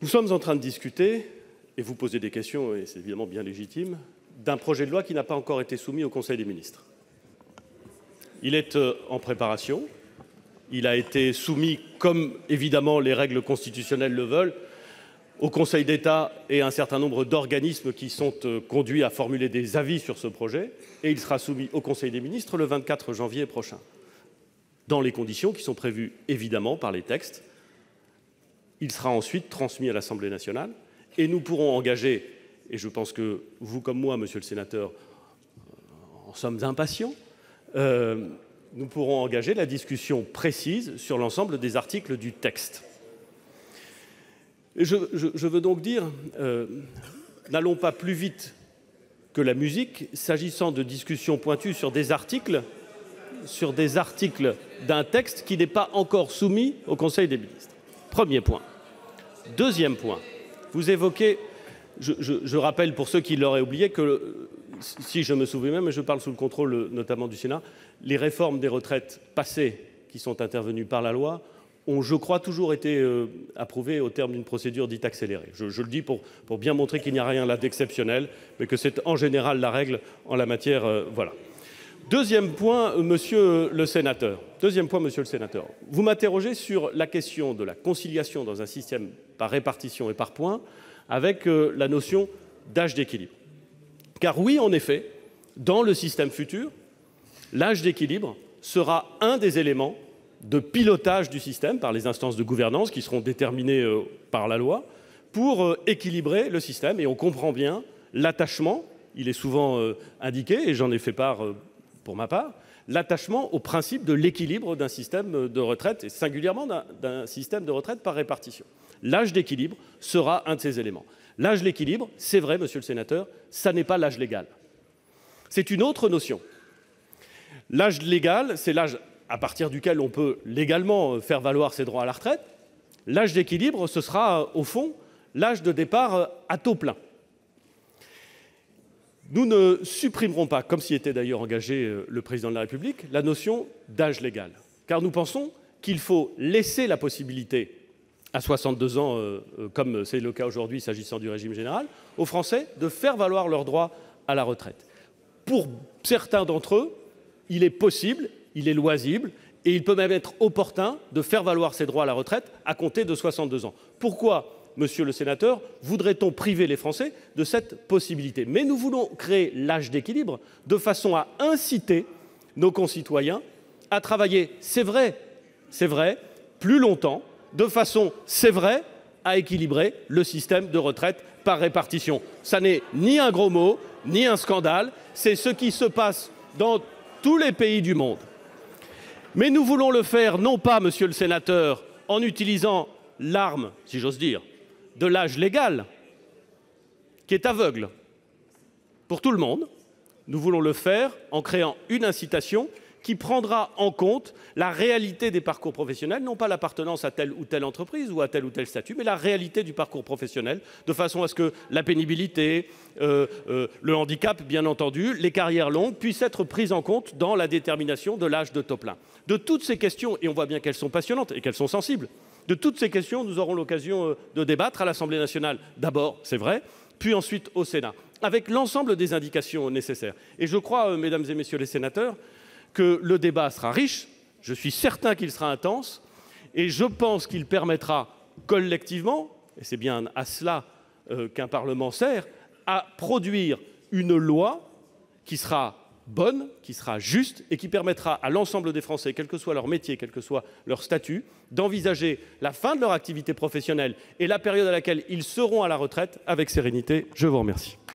Nous sommes en train de discuter, et vous posez des questions, et c'est évidemment bien légitime, d'un projet de loi qui n'a pas encore été soumis au Conseil des ministres. Il est en préparation. Il a été soumis, comme évidemment les règles constitutionnelles le veulent, au Conseil d'État et à un certain nombre d'organismes qui sont conduits à formuler des avis sur ce projet, et il sera soumis au Conseil des ministres le 24 janvier prochain, dans les conditions qui sont prévues évidemment par les textes. Il sera ensuite transmis à l'Assemblée nationale, et nous pourrons engager, et je pense que vous comme moi, monsieur le sénateur, en sommes impatients, nous pourrons engager la discussion précise sur l'ensemble des articles du texte. Je veux donc dire, n'allons pas plus vite que la musique, s'agissant de discussions pointues sur des articles d'un texte qui n'est pas encore soumis au Conseil des ministres. Premier point. Deuxième point, vous évoquez, je rappelle pour ceux qui l'auraient oublié que, si je me souviens même, et je parle sous le contrôle notamment du Sénat, les réformes des retraites passées qui sont intervenues par la loi ont, je crois, toujours été approuvées au terme d'une procédure dite accélérée. Je le dis pour bien montrer qu'il n'y a rien là d'exceptionnel, mais que c'est en général la règle en la matière. Voilà. Deuxième point, monsieur le sénateur. Vous m'interrogez sur la question de la conciliation dans un système par répartition et par points avec la notion d'âge d'équilibre. Car oui, en effet, dans le système futur, l'âge d'équilibre sera un des éléments de pilotage du système par les instances de gouvernance qui seront déterminées par la loi pour équilibrer le système. Et on comprend bien l'attachement, il est souvent indiqué, et j'en ai fait part pour ma part, l'attachement au principe de l'équilibre d'un système de retraite, et singulièrement d'un système de retraite par répartition. L'âge d'équilibre sera un de ces éléments. L'âge d'équilibre, c'est vrai, monsieur le sénateur, ça n'est pas l'âge légal. C'est une autre notion. L'âge légal, c'est l'âge à partir duquel on peut légalement faire valoir ses droits à la retraite. L'âge d'équilibre, ce sera, au fond, l'âge de départ à taux plein. Nous ne supprimerons pas, comme s'y était d'ailleurs engagé le président de la République, la notion d'âge légal, car nous pensons qu'il faut laisser la possibilité à 62 ans, comme c'est le cas aujourd'hui s'agissant du régime général, aux Français de faire valoir leurs droits à la retraite. Pour certains d'entre eux, il est possible, il est loisible, et il peut même être opportun de faire valoir ses droits à la retraite à compter de 62 ans. Pourquoi, monsieur le sénateur, voudrait-on priver les Français de cette possibilité? Mais nous voulons créer l'âge d'équilibre de façon à inciter nos concitoyens à travailler, c'est vrai, plus longtemps, de façon, c'est vrai, à équilibrer le système de retraite par répartition. Ça n'est ni un gros mot, ni un scandale, c'est ce qui se passe dans tous les pays du monde. Mais nous voulons le faire, non pas, monsieur le sénateur, en utilisant l'arme, si j'ose dire, de l'âge légal, qui est aveugle pour tout le monde. Nous voulons le faire en créant une incitation qui prendra en compte la réalité des parcours professionnels, non pas l'appartenance à telle ou telle entreprise ou à tel ou tel statut, mais la réalité du parcours professionnel, de façon à ce que la pénibilité, le handicap, bien entendu, les carrières longues puissent être prises en compte dans la détermination de l'âge de taux plein. De toutes ces questions, et on voit bien qu'elles sont passionnantes et qu'elles sont sensibles, de toutes ces questions, nous aurons l'occasion de débattre à l'Assemblée nationale, d'abord, c'est vrai, puis ensuite au Sénat, avec l'ensemble des indications nécessaires. Et je crois, mesdames et messieurs les sénateurs, que le débat sera riche, je suis certain qu'il sera intense, et je pense qu'il permettra collectivement, et c'est bien à cela qu'un Parlement sert, à produire une loi qui sera bonne, qui sera juste et qui permettra à l'ensemble des Français, quel que soit leur métier, quel que soit leur statut, d'envisager la fin de leur activité professionnelle et la période à laquelle ils seront à la retraite avec sérénité. Je vous remercie.